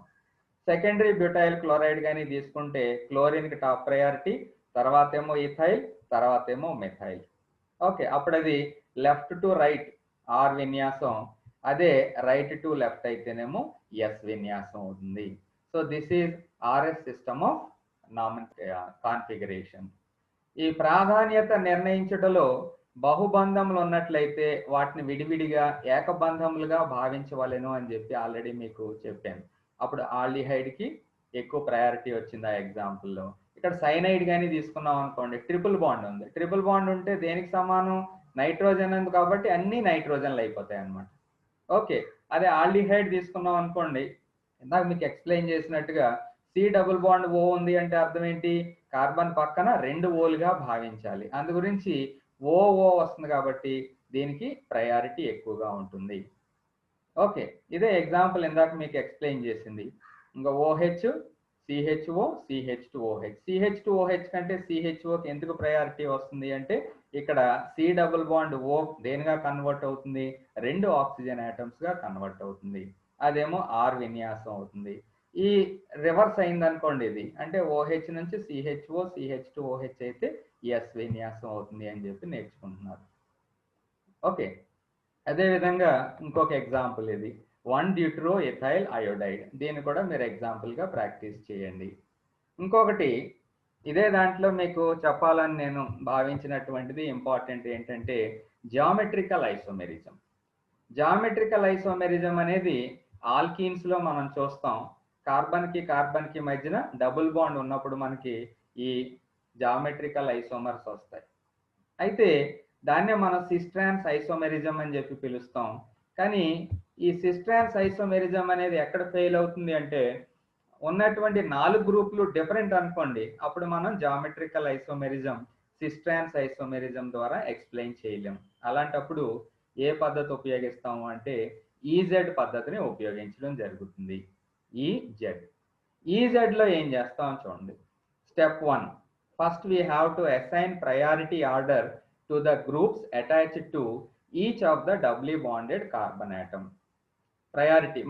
సెకండరీ బ్యూటైల్ క్లోరైడ్ కానీ తీసుకుంటే క్లోరిన్కి టాప్ ప్రయారిటీ, తర్వాత ఏమో ఇథైల్, తర్వాత ఏమో మెథైల్. ఓకే, అప్పుడు అది లెఫ్ట్ టు రైట్ ఆర్ విన్యాసం, అదే రైట్ టు లెఫ్ట్ అయితేనేమో ఎస్ విన్యాసం అవుతుంది. So this is RS system of configuration. ఈ ప్రాధాన్యత నిర్ణయించటంలో బహుబంధములు ఉన్నట్లయితే వాటిని విడివిడిగా ఏకబంధములుగా భావించవలెను అని చెప్పి ఆల్రెడీ మీకు చెప్పాను. అప్పుడు ఆల్డిహైడ్కి ఎక్కువ ప్రయారిటీ వచ్చింది ఆ ఎగ్జాంపుల్లో. ఇక్కడ సైనైడ్ కానీ తీసుకున్నాం అనుకోండి, ట్రిపుల్ బాండ్ ఉంది. ట్రిపుల్ బాండ్ ఉంటే దేనికి సమానం? నైట్రోజన్ ఉంది, కాబట్టి అన్ని నైట్రోజన్లు అయిపోతాయి అన్నమాట. ఓకే, అదే ఆల్డిహైడ్ తీసుకున్నాం అనుకోండి, ఇందాక మీకు ఎక్స్ప్లెయిన్ చేసినట్టుగా సి డబుల్ బాండ్ ఓ ఉంది అంటే అర్థం ఏంటి, కార్బన్ పక్కన 2 ఓలుగా భావించాలి. అందు గురించి ఓ వస్తుంది కాబట్టి దీనికి ప్రయారిటీ ఎక్కువగా ఉంటుంది. ఓకే, ఇదే ఎగ్జాంపుల్ ఇందాక మీకు ఎక్స్ప్లెయిన్ చేసింది. ఇంకా ఓహెచ్, సిహెచ్ఓ, సిహెచ్2ఓహెచ్. సిహెచ్2ఓహెచ్ కంటే సిహెచ్ఓకి ఎందుకు ప్రయారిటీ వస్తుంది అంటే ఇక్కడ సి డబుల్ బాండ్ ఓ దేనిగా కన్వర్ట్ అవుతుంది, 2 ఆక్సిజన్ ఆటమ్స్ గా కన్వర్ట్ అవుతుంది. అదేమో ఆర్ విన్యాసం అవుతుంది. ఈ రివర్స్ అయింది అనుకోండి, ఇది అంటే ఓహెచ్ నుంచి సిహెచ్ఓ, సిహెచ్2ఓహెచ్ అయితే ఎస్ విన్యాసం అవుతుంది అని చెప్పి నేర్చుకుంటున్నారు. ఓకే, అదేవిధంగా ఇంకొక ఎగ్జాంపుల్ ఇది 1-డ్యూట్రో ఎథైల్ అయోడైడ్. దీన్ని కూడా మీరు ఎగ్జాంపుల్గా ప్రాక్టీస్ చేయండి. ఇంకొకటి ఇదే దాంట్లో మీకు చెప్పాలని నేను భావించినటువంటిది ఇంపార్టెంట్ ఏంటంటే జియోమెట్రికల్ ఐసోమెరిజం. జియోమెట్రికల్ ఐసోమెరిజం అనేది ఆల్కీన్స్లో మనం చూస్తాం. కార్బన్కి మధ్యన డబుల్ బాండ్ ఉన్నప్పుడు మనకి ఈ జియోమెట్రికల్ ఐసోమర్స్ వస్తాయి. అయితే దాన్నే మనం సిస్ట్రాన్స్ ఐసోమెరిజం అని చెప్పి పిలుస్తాం. కానీ ఈ సిస్ట్రాన్స్ ఐసోమెరిజం అనేది ఎక్కడ ఫెయిల్ అవుతుంది అంటే ఉన్నటువంటి 4 గ్రూపులు డిఫరెంట్ అనుకోండి, అప్పుడు మనం జామెట్రికల్ ఐసోమెరిజం సిస్ట్రాన్స్ ఐసోమెరిజం ద్వారా ఎక్స్ప్లెయిన్ చేయలేం. అలాంటప్పుడు ఏ పద్ధతి ఉపయోగిస్తాము అంటే ఈజెడ్ పద్ధతిని ఉపయోగించడం జరుగుతుంది. ఈజెడ్లో ఏం చేస్తాం చూడండి. Step 1, first we have to assign priority order to the groups attached to each of the doubly bonded carbon atom.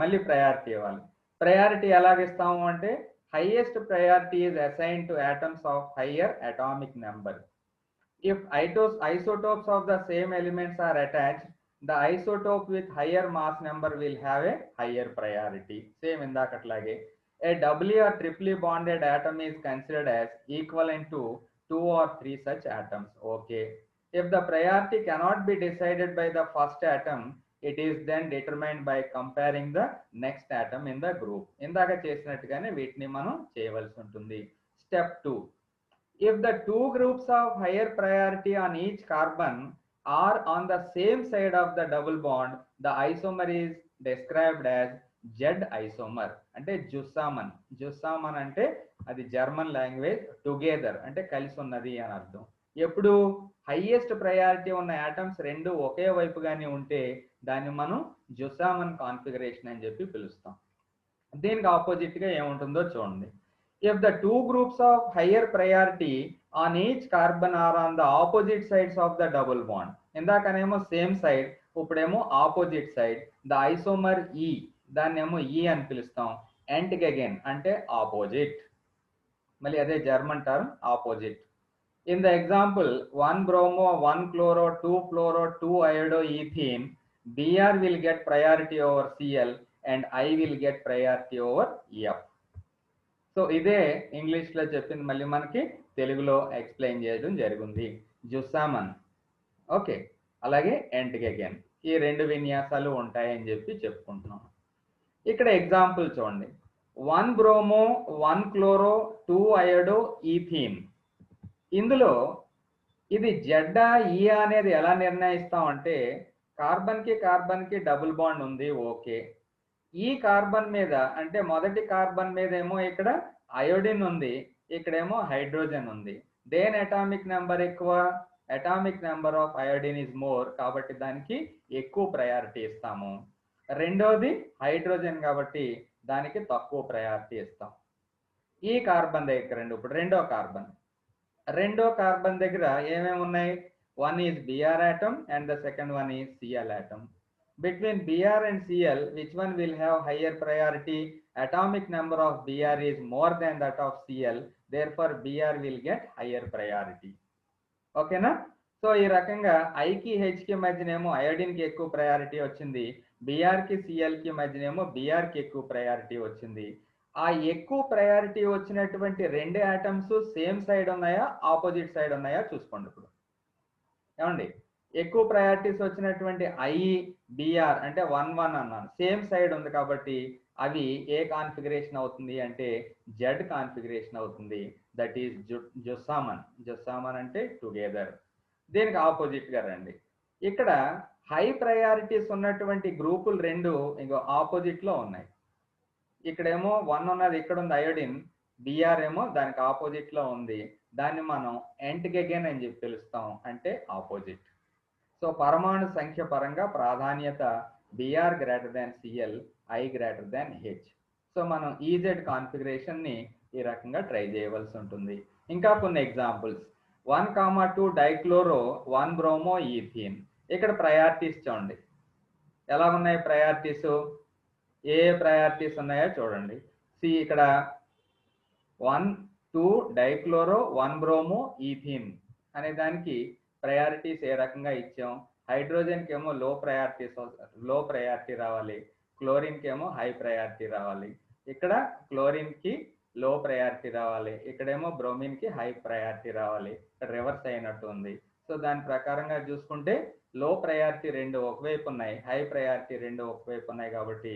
మళ్ళీ ప్రయారిటీ ఇవ్వాలి. ప్రయారిటీ ఎలాగిస్తాము అంటే highest priority is assign to atoms of higher atomic number. If isotopes of the same elements are attached, the isotope with higher mass number will have a higher priority. Same indakatlage. A doubly or triply bonded atom is considered as equivalent to 2 or 3 such atoms. Okay. If the priority cannot be decided by the first atom, it is then determined by comparing the next atom in the group. ఇందాక చేసినట్టుగానే వీటిని మనం చేయవలసి ఉంటుంది. Step 2, if the 2 groups of higher priority on each carbon are on the same side of the double bond, the isomer is described as Z isomer. అంటే జుస్సామన్ అంటే అది జర్మన్ లాంగ్వేజ్, టుగెదర్ అంటే కలిసి ఉన్నది అని అర్థం. ఎప్పుడు హైయెస్ట్ ప్రయారిటీ ఉన్న ఆటమ్స్ 2 ఒకే వైపుగానే ఉంటే దాన్ని మనం జుస్సామన్ కాన్ఫిగరేషన్ అని చెప్పి పిలుస్తాం. దీనికి ఆపోజిట్ గా ఏముంటుందో చూడండి. If the 2 groups of higher priority on each carbon are on the opposite sides of the double bond, ఇందాకనేమో సేమ్ సైడ్, ఇప్పుడేమో opposite side, the isomer E, దాన్నేమో ఈ అని పిలుస్తాం. యాంటిగెగెన్ అంటే ఆపోజిట్, మళ్ళీ అదే German term opposite. In the example 1 bromo 1 chloro 2 fluoro 2 iodo ethene, Br will get priority over Cl and I will get priority over F. So ఇదే ఇంగ్లీష్లో చెప్పింది మళ్ళీ మనకి తెలుగులో ఎక్స్ప్లెయిన్ చేయడం జరిగింది. జుస్సామన్, ఓకే, అలాగే యాంటిగెగెన్, ఈ 2 విన్యాసాలు ఉంటాయని చెప్పి చెప్పుకుంటున్నాం. ఇక్కడ ఎగ్జాంపుల్ చూడండి. 1 bromo 1 chloro 2 iodo ethene. ఇందులో ఇది జెడ్డా ఈ అనేది ఎలా నిర్ణయిస్తాం అంటే కార్బన్కి డబుల్ బాండ్ ఉంది, ఓకే. ఈ కార్బన్ మీద అంటే మొదటి కార్బన్ మీద ఏమో ఇక్కడ అయోడిన్ ఉంది, ఇక్కడేమో హైడ్రోజన్ ఉంది. దేని అటామిక్ నెంబర్ ఎక్కువ, atomic number of iodine is more, కాబట్టి దానికి ఎక్కువ ప్రయారిటీ ఇస్తాము. రెండోది హైడ్రోజన్ కాబట్టి దానికి తక్కువ ప్రయారిటీ ఇస్తాం. ఈ కార్బన్ దగ్గర ఇప్పుడు రెండో కార్బన్ దగ్గర ఏమేమి ఉన్నాయి, 1 is Br atom and the second one is Cl atom. Between Br and Cl, which one will have higher priority? Atomic number of Br is more than that of Cl, therefore Br will get higher priority. ఓకేనా? సో ఈ రకంగా ఐకి హెచ్కి మధ్యనేమో అయోడిన్కి ఎక్కువ ప్రయారిటీ వచ్చింది, బిఆర్కి సిఎల్కి మధ్యనేమో బిఆర్కి ఎక్కువ ప్రయారిటీ వచ్చింది. ఆ ఎక్కువ ప్రయారిటీ వచ్చినటువంటి 2 ఆటమ్స్ సేమ్ సైడ్ ఉన్నాయా, ఆపోజిట్ సైడ్ ఉన్నాయా చూసుకోండి. ఇప్పుడు ఏమండి, ఎక్కువ ప్రయారిటీస్ వచ్చినటువంటి ఐ బిఆర్ అంటే 1-1 అన్నాను, సేమ్ సైడ్ ఉంది కాబట్టి అవి ఏ కాన్ఫిగరేషన్ అవుతుంది అంటే జెడ్ కాన్ఫిగరేషన్ అవుతుంది. దట్ ఈస్ జుస్సామన్ అంటే టుగెదర్. దీనికి ఆపోజిట్ గా రండి. ఇక్కడ హై ప్రయారిటీస్ ఉన్నటువంటి గ్రూపులు రెండు ఇంకో ఆపోజిట్ లో ఉన్నాయి. ఇక్కడేమో 1 ఉన్నది, ఇక్కడ ఉంది అయోడిన్, బిఆర్ ఏమో దానికి ఆపోజిట్ లో ఉంది. దాన్ని మనం ఎంట్గెగెన్ అని చెప్పి పిలుస్తాం, అంటే ఆపోజిట్. సో పరమాణు సంఖ్య పరంగా ప్రాధాన్యత BR greater than CL, I greater than H. So మనం ఈజెడ్ కాన్ఫిగరేషన్ ని ఈ రకంగా ట్రై చేయవలసి ఉంటుంది. ఇంకా కొన్ని ఎగ్జాంపుల్స్, 1,2 డైక్లోరో 1 బ్రోమో ఈథీన్. ఇక్కడ ప్రయారిటీస్ చూడండి ఎలా ఉన్నాయి. ప్రయారిటీస్ ఏ ప్రయారిటీస్ ఉన్నాయో చూడండి. సి ఇక్కడ 1,2 డైక్లోరో 1 బ్రోమో ఈథీన్ అనే దానికి ప్రయారిటీస్ ఏ రకంగా ఇచ్చాం. హైడ్రోజన్కి ఏమో లో ప్రయారిటీ రావాలి, క్లోరిన్కి ఏమో హై ప్రయారిటీ రావాలి. ఇక్కడ క్లోరిన్కి లో ప్రయారిటీ రావాలి, ఇక్కడేమో బ్రోమిన్కి హై ప్రయారిటీ రావాలి. ఇక్కడ రివర్స్ అయినట్టు ఉంది. సో దాని ప్రకారంగా చూసుకుంటే లో ప్రయారిటీ రెండు ఒకవైపు ఉన్నాయి, హై ప్రయారిటీ రెండు ఒకవైపు ఉన్నాయి, కాబట్టి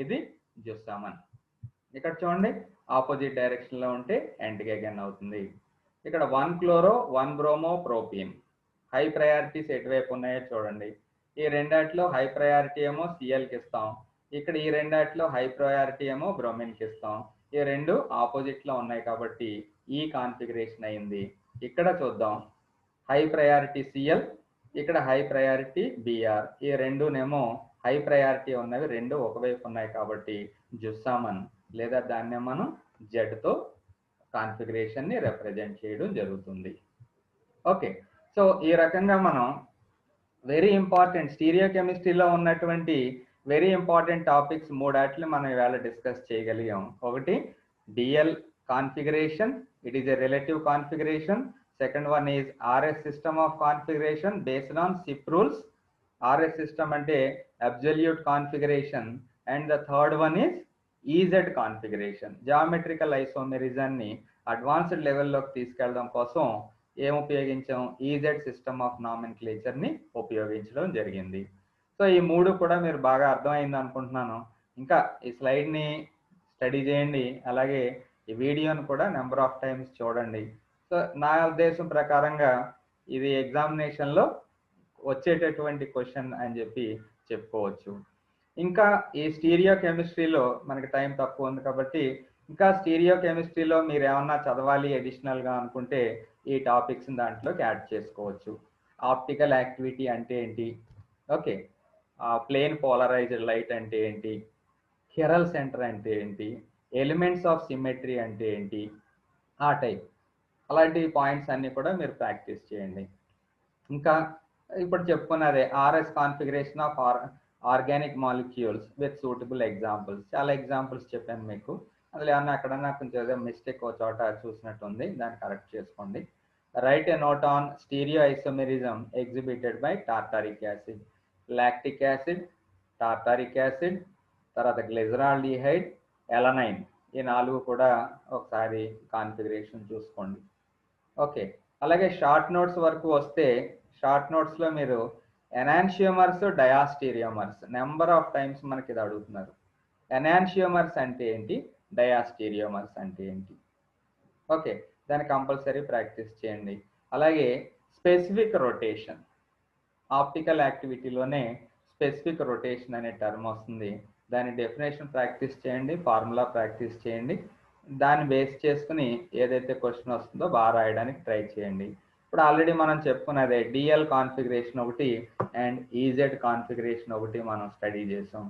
ఇది జుస్సామన్. ఇక్కడ చూడండి ఆపోజిట్ డైరెక్షన్ లో ఉంటే ఎంట్గెగెన్ అవుతుంది. ఇక్కడ 1 chloro 1 bromo propene. High priorities ఎటువైపు ఉన్నాయో చూడండి. ఈ రెండాటిలో హై ప్రయారిటీ ఏమో సిఎల్కి ఇస్తాం, ఇక్కడ ఈ రెండాటిలో హై ప్రయారిటీ ఏమో బ్రోమిన్కి ఇస్తాం. ఈ రెండు ఆపోజిట్ లో ఉన్నాయి కాబట్టి ఈ కాన్ఫిగరేషన్ అయింది. ఇక్కడ చూద్దాం, హై ప్రయారిటీ సిఎల్, ఇక్కడ హై ప్రయారిటీ బిఆర్. ఈ రెండునేమో హై ప్రయారిటీ ఉన్నవి రెండు ఒకవైపు ఉన్నాయి కాబట్టి జుస్సామన్, లేదా దాన్ని మనం జెడ్తో కాన్ఫిగరేషన్ ని రిప్రజెంట్ చేయడం జరుగుతుంది. ఓకే, సో ఈ రకంగా మనం వెరీ ఇంపార్టెంట్ స్టీరియో కెమిస్ట్రీలో ఉన్నటువంటి వెరీ ఇంపార్టెంట్ టాపిక్స్ మూడాట్లు మనం ఇవాళ డిస్కస్ చేయగలిగాం. ఒకటి DL configuration, it is a relative configuration. Second one is RS system of configuration based on CIP rules. RS system అంటే absolute configuration. And the third one is EZ configuration. Geometrical ఐసోమెరిజాన్ని అడ్వాన్స్డ్ లెవెల్లోకి తీసుకెళ్ళడం కోసం ఏం ఉపయోగించాం, ఈజెడ్ సిస్టమ్ ఆఫ్ నామెన్క్లేచర్ని ఉపయోగించడం జరిగింది. సో ఈ మూడు కూడా మీరు బాగా అర్థమైంది అనుకుంటున్నాను. ఇంకా ఈ స్లైడ్ని స్టడీ చేయండి, అలాగే ఈ వీడియోని కూడా నెంబర్ ఆఫ్ టైమ్స్ చూడండి. సో నా ఉద్దేశం ప్రకారంగా ఇది ఎగ్జామినేషన్లో వచ్చేటటువంటి క్వశ్చన్ అని చెప్పి చెప్పుకోవచ్చు. ఇంకా ఈ స్టీరియో కెమిస్ట్రీలో మనకి టైం తక్కువ ఉంది కాబట్టి ఇంకా స్టీరియో కెమిస్ట్రీలో మీరు ఏమన్నా చదవాలి అడిషనల్గా అనుకుంటే ఈ టాపిక్స్ దాంట్లోకి యాడ్ చేసుకోవచ్చు. ఆప్టికల్ యాక్టివిటీ అంటే ఏంటి, ఓకే, ప్లేన్ పోలరైజ్డ్ లైట్ అంటే ఏంటి, కెరల్ సెంటర్ అంటే ఏంటి, ఎలిమెంట్స్ ఆఫ్ సిమెట్రీ అంటే ఏంటి, ఆ టైప్ అలాంటి పాయింట్స్ అన్నీ కూడా మీరు ప్రాక్టీస్ చేయండి. ఇంకా ఇప్పుడు చెప్పుకున్నదే RS configuration of organic molecules with suitable examples. చాలా ఎగ్జాంపుల్స్ చెప్పాను మీకు, అందులో ఏమన్నా అక్కడన్నా కొంచెం ఏదో మిస్టేక్ ఒక చోట చూసినట్టుంది, దాన్ని కరెక్ట్ చేసుకోండి. Right a note on stereo isomerism exhibited by tartaric acid. Lactic acid, tartaric acid, తర్వాత గ్లిజరాల్డిహైడ్, ఎలనైన్, ఈ నాలుగు కూడా ఒకసారి కాన్ఫిగరేషన్ చూసుకోండి. ఓకే, అలాగే షార్ట్ నోట్స్ వరకు వస్తే షార్ట్ నోట్స్లో మీరు enantiomers, diastereomers number of times మనకి ఇది అడుగుతున్నారు. ఎనాన్షియోమర్స్ అంటే ఏంటి, డయాస్టీరియోమర్స్ అంటే ఏంటి, ఓకే, దాన్ని కంపల్సరీ ప్రాక్టీస్ చేయండి. అలాగే స్పెసిఫిక్ రొటేషన్, ఆప్టికల్ యాక్టివిటీలోనే స్పెసిఫిక్ రొటేషన్ అనే టర్మ్ వస్తుంది. దాని డెఫినేషన్ ప్రాక్టీస్ చేయండి, ఫార్ములా ప్రాక్టీస్ చేయండి. దాన్ని బేస్ చేసుకుని ఏదైతే క్వశ్చన్ వస్తుందో బాగా రాయడానికి ట్రై చేయండి. ఇప్పుడు ఆల్రెడీ మనం చెప్పుకున్నదే డిఎల్ కాన్ఫిగరేషన్ ఒకటి అండ్ ఈజెడ్ కాన్ఫిగరేషన్ ఒకటి మనం స్టడీ చేసాం.